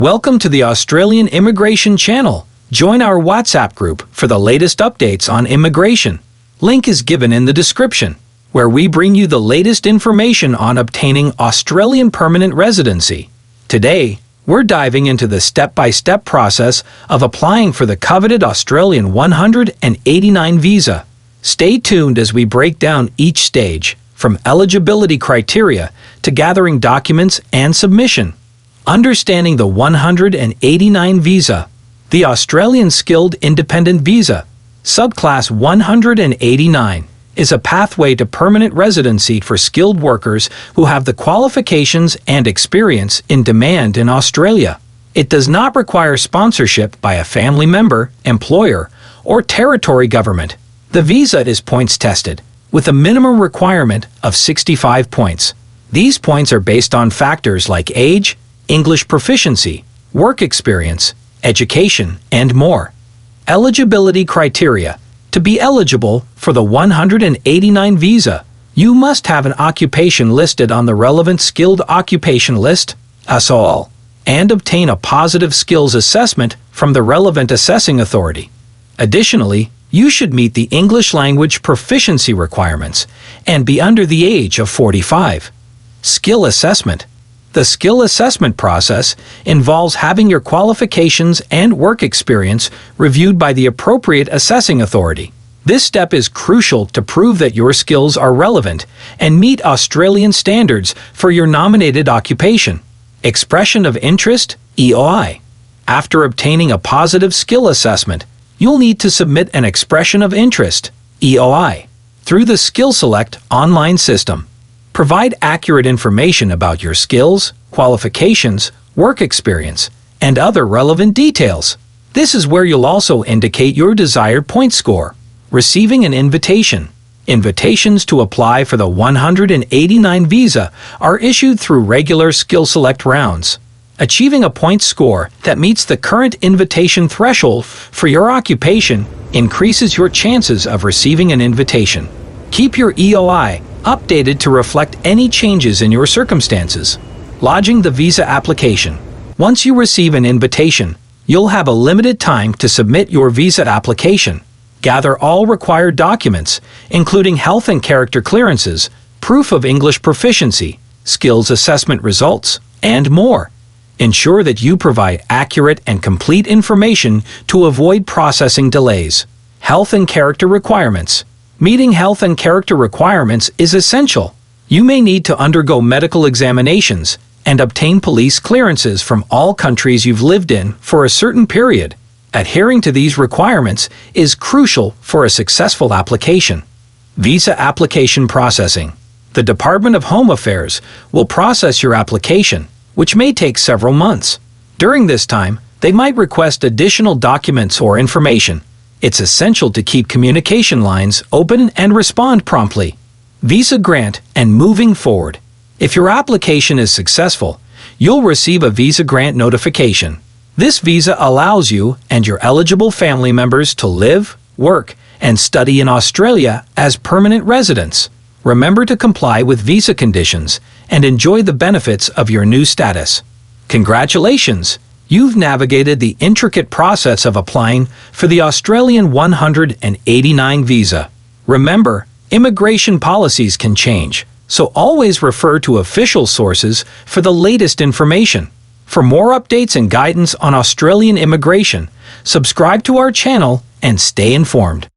Welcome to the Australian Immigration Channel. Join our WhatsApp group for the latest updates on immigration. Link is given in the description, where we bring you the latest information on obtaining Australian permanent residency. Today, we're diving into the step-by-step process of applying for the coveted Australian 189 visa. Stay tuned as we break down each stage, from eligibility criteria to gathering documents and submission. Understanding the 189 visa, the Australian Skilled Independent Visa, subclass 189, is a pathway to permanent residency for skilled workers who have the qualifications and experience in demand in Australia. It does not require sponsorship by a family member, employer, or territory government. The visa is points tested, with a minimum requirement of 65 points. These points are based on factors like age, English proficiency, work experience, education, and more. Eligibility criteria. To be eligible for the 189 visa, you must have an occupation listed on the relevant skilled occupation list, SOL, and obtain a positive skills assessment from the relevant assessing authority. Additionally, you should meet the English language proficiency requirements and be under the age of 45. Skill assessment. The skill assessment process involves having your qualifications and work experience reviewed by the appropriate assessing authority. This step is crucial to prove that your skills are relevant and meet Australian standards for your nominated occupation. Expression of interest, EOI. After obtaining a positive skill assessment, you'll need to submit an expression of interest, EOI, through the SkillSelect online system. Provide accurate information about your skills, qualifications, work experience, and other relevant details. This is where you'll also indicate your desired point score. Receiving an invitation. Invitations to apply for the 189 visa are issued through regular SkillSelect rounds. Achieving a point score that meets the current invitation threshold for your occupation increases your chances of receiving an invitation. Keep your EOI updated to reflect any changes in your circumstances. Lodging the visa application. Once you receive an invitation, you'll have a limited time to submit your visa application. Gather all required documents, including health and character clearances, proof of English proficiency, skills assessment results, and more. Ensure that you provide accurate and complete information to avoid processing delays. Health and character requirements. Meeting health and character requirements is essential. You may need to undergo medical examinations and obtain police clearances from all countries you've lived in for a certain period. Adhering to these requirements is crucial for a successful application. Visa application processing. The Department of Home Affairs will process your application, which may take several months. During this time, they might request additional documents or information. It's essential to keep communication lines open and respond promptly. Visa grant and moving forward. If your application is successful, you'll receive a visa grant notification. This visa allows you and your eligible family members to live, work, and study in Australia as permanent residents. Remember to comply with visa conditions and enjoy the benefits of your new status. Congratulations! You've navigated the intricate process of applying for the Australian 189 visa. Remember, immigration policies can change, so always refer to official sources for the latest information. For more updates and guidance on Australian immigration, subscribe to our channel and stay informed.